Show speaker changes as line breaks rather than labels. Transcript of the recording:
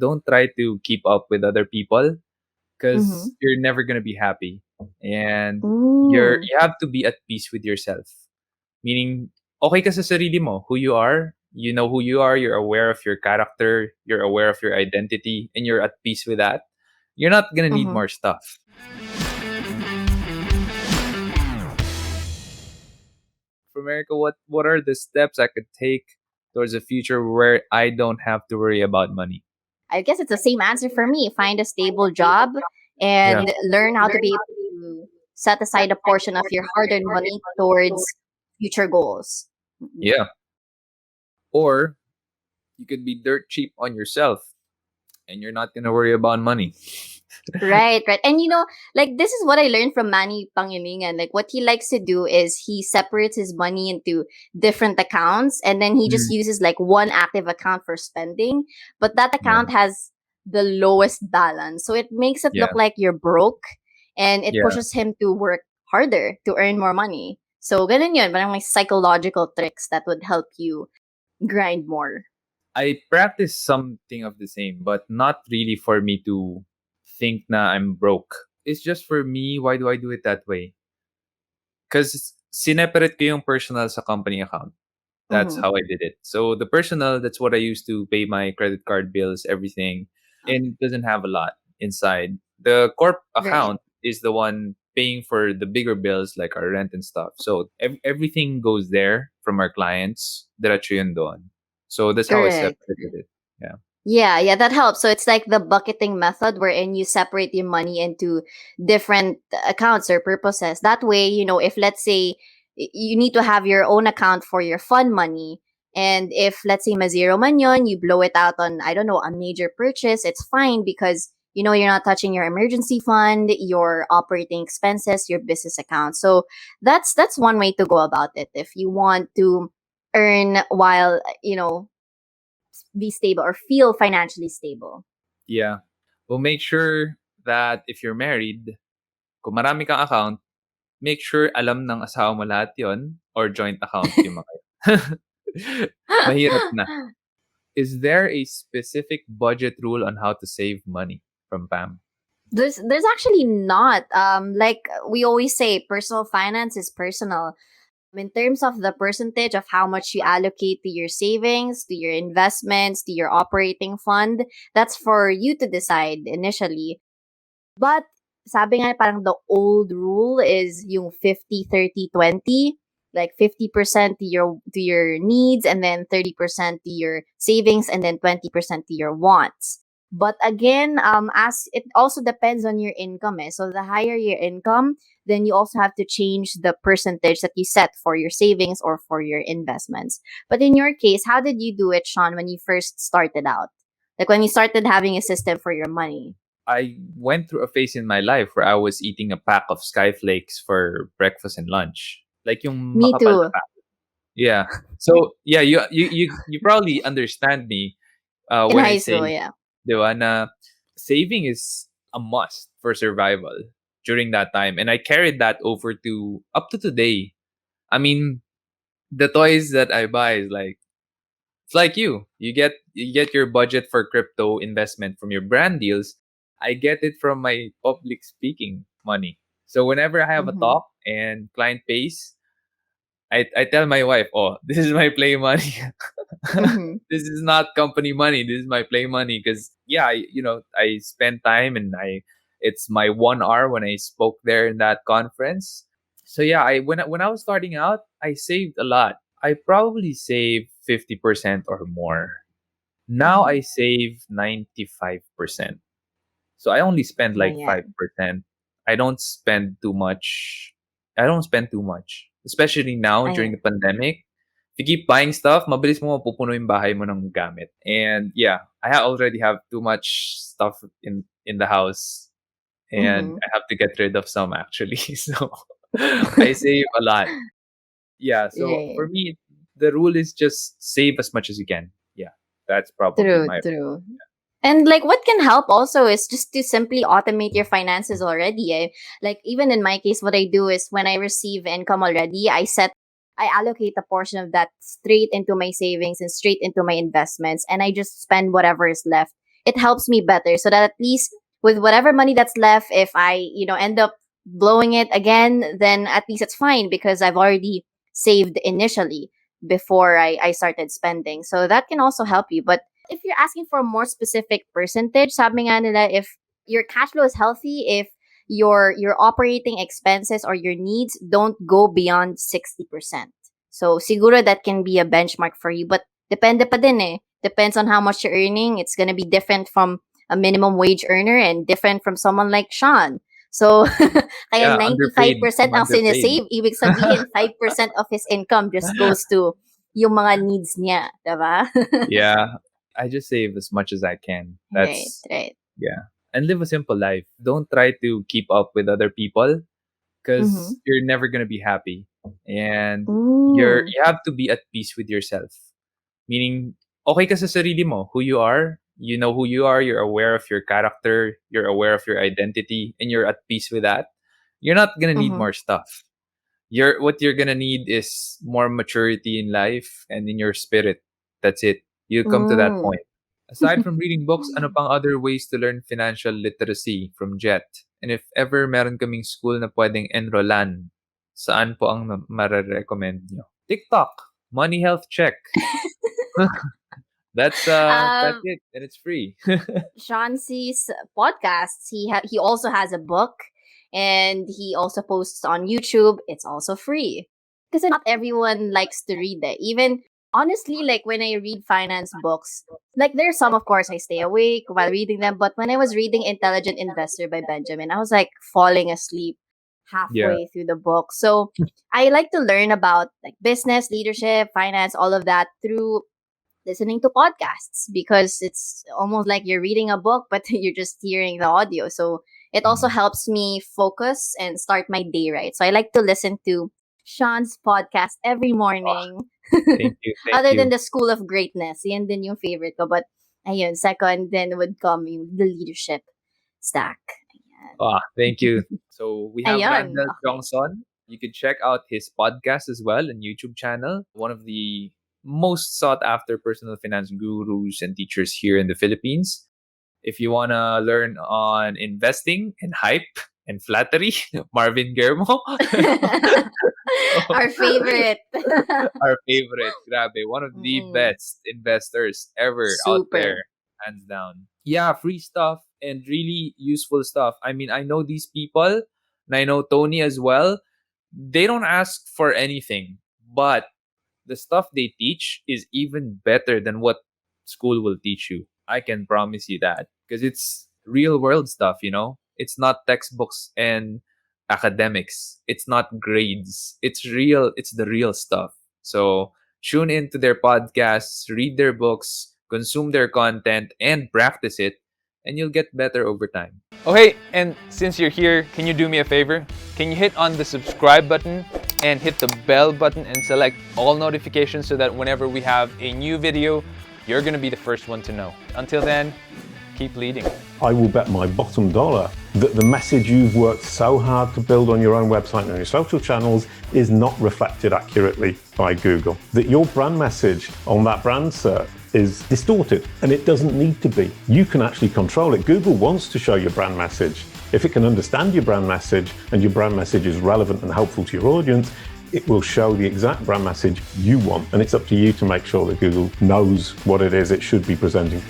don't try to keep up with other people
Mm-hmm.
because you're never gonna be happy, and
Mm.
you have to be at peace with yourself. Meaning, okay ka sa sarili mo, who you are. You know who you are. You're aware of your character. You're aware of your identity, and you're at peace with that. You're not gonna need
Mm-hmm.
more stuff. For America, what are the steps I could take towards a future where I don't have to worry about money?
I guess it's the same answer for me. Find a stable job
Yeah,
and learn how to be able to set aside a portion of your hard-earned money towards future goals. Mhm.
yeah. Or you could be dirt cheap on yourself, and you're not gonna worry about money.
Right, right. And like this is what I learned from Manny Pangilinan. Like what he likes to do is he separates his money into different accounts and then he just
Mm,
uses like one active account for spending. But that
yeah,
account has the lowest balance. So it makes it look
yeah,
like you're broke and it
yeah.
pushes him to work harder to earn more money. So ganun yun, parang may psychological tricks that would help you grind more.
I practice something of the same, but not really for me to think na I'm broke. It's just for me. Why do I do it that way? Because sineperate ko yung personal sa company account. That's
Mm-hmm.
how I did it. So the personal, that's what I use to pay my credit card bills, everything. And it doesn't have a lot inside. The corp
Right.
account is the one paying for the bigger bills like our rent and stuff. So everything goes there from our clients. Diretso yun doon. So that's how I
Correct.
separated it. Yeah.
Yeah, yeah, that helps. So it's like the bucketing method wherein you separate your money into different accounts or purposes. That way, if let's say you need to have your own account for your fun money, and if let's say mazero man yun, you blow it out on, I don't know, a major purchase, it's fine because you're not touching your emergency fund, your operating expenses, your business account. So that's one way to go about it if you want to earn while be stable or feel financially stable.
Yeah. Well, make sure that if you're married, kung marami kang account, make sure alam ng asawa mo lahat yon or joint account yung mga yun. Mahirap na. Is there a specific budget rule on how to save money from Pam?
There's actually not like we always say personal finance is personal. In terms of the percentage of how much you allocate to your savings, to your investments, to your operating fund, that's for you to decide initially. But sabi nga parang the old rule is yung 50-30-20, like 50% to your needs and then 30% to your savings and then 20% to your wants. But again, as it also depends on your income. So the higher your income, then you also have to change the percentage that you set for your savings or for your investments. But in your case, how did you do it, Sean, when you first started out? Like when you started having a system for your money?
I went through a phase in my life where I was eating a pack of Skyflakes for breakfast and lunch. Like yung
Me
makapal na
too.
pack. Yeah. So yeah, you probably understand me
In
when I
high school,
say,
yeah.
di ba, na saving is a must for survival during that time. And I carried that over to up to today. I mean, the toys that I buy is like it's like you get your budget for crypto investment from your brand deals. I get it from my public speaking money. So whenever I have a
Mhm.
talk and client pays, I tell my wife, "Oh, this is my play money.
Mhm.
This is not company money. This is my play money." Because yeah, I spend time and I it's my 1 hour when I spoke there in that conference. So yeah, when I was starting out, I saved a lot. I probably save 50% or more. Now
Mhm.
I save 95%. So I only spend like
Ayan.
5%. I don't spend too much. I don't spend too much. Especially now during
Ayan.
the pandemic. If you keep buying stuff, mabilis mo mapupuno yung bahay mo ng gamit. And yeah, already have too much stuff in the house and
Mhm.
I have to get rid of some actually. So I save a lot. Yeah, so for
Right.
me, the rule is just save as much as you can. Yeah, that's probably
True,
my.
true. And like what can help also is just to simply automate your finances already. Like even in my case, what I do is when I receive income already, I allocate a portion of that straight into my savings and straight into my investments, and I just spend whatever is left it helps me better so that at least with whatever money that's left, if I, end up blowing it again, then at least it's fine because I've already saved initially before I started spending. So that can also help you. But if you're asking for a more specific percentage, sabi nga nila, if your cash flow is healthy, if your operating expenses or your needs don't go beyond 60%. So siguro that can be a benchmark for you. But depende pa din eh. Depends on how much you're earning. It's gonna be different from a minimum wage earner and different from someone like Sean. So, kaya
Yeah, underpaid. I'm
95% ang
underpaid.
sinesave. Ibig sabihin, 5% of his income just goes to yung mga needs niya. Diba?
Yeah, I just save as much as I can.
Right,
That's
right.
yeah. And live a simple life. Don't try to keep up with other people
Mm-hmm.
because you're never gonna be happy. And
Mm.
you have to be at peace with yourself. Meaning, okay ka sa sarili mo, who you are, you know who you are, you're aware of your character, you're aware of your identity, and you're at peace with that. You're not gonna need
Mm-hmm.
more stuff. What you're gonna need is more maturity in life and in your spirit. That's it. You come to that
Mm.
point. Aside from reading books, ano pang other ways to learn financial literacy from Jet? And if ever meron kaming school na pwedeng enrollan, saan po ang mare-recommend nyo? TikTok, Money Health Check. That's
um,
it, and it's free.
Sean sees podcasts. He also has a book, and he also posts on YouTube. It's also free because not everyone likes to read that. Even honestly, like when I read finance books, like there's some, of course, I stay awake while reading them. But when I was reading Intelligent Investor by Benjamin, I was like falling asleep
Yeah.
halfway through the book. So I like to learn about like business, leadership, finance, all of that through listening to podcasts because it's almost like you're reading a book but you're just hearing the audio. So it also
Mm.
helps me focus and start my day right. So I like to listen to Sean's podcast every
Oh,
morning.
thank you, thank
Other than
you.
the School of Greatness, yan din yung favorite ko. But ayun, second then would come yung the leadership stack.
Ah, thank you.
Ayan.
So we have
Ayun,
Randall
okay.
Johnson. You can check out his podcast as well and YouTube channel. One of the most sought after personal finance gurus and teachers here in the Philippines. If you want to learn on investing and hype and flattery, Marvin Germo.
Our favorite.
Our favorite, grabe, one of the
Mm-mm.
best investors ever out
Super.
there, hands down. Yeah, free stuff and really useful stuff. I mean, I know these people, and I know Tony as well. They don't ask for anything, but the stuff they teach is even better than what school will teach you. I can promise you that because it's real world stuff, you know? It's not textbooks and academics. It's not grades. It's the real stuff. So tune into their podcasts, read their books, consume their content, and practice it, and you'll get better over time. Okay, and since you're here, can you do me a favor? Can you hit on the subscribe button and hit the bell button and select all notifications so that whenever we have a new video, you're going to be the first one to know. Until then, keep leading.
I will bet my bottom dollar that the message you've worked so hard to build on your own website and on your social channels is not reflected accurately by Google. That your brand message on that brand search is distorted, and it doesn't need to be. You can actually control it. Google wants to show your brand message. If it can understand your brand message and your brand message is relevant and helpful to your audience, it will show the exact brand message you want. And it's up to you to make sure that Google knows what it is it should be presenting.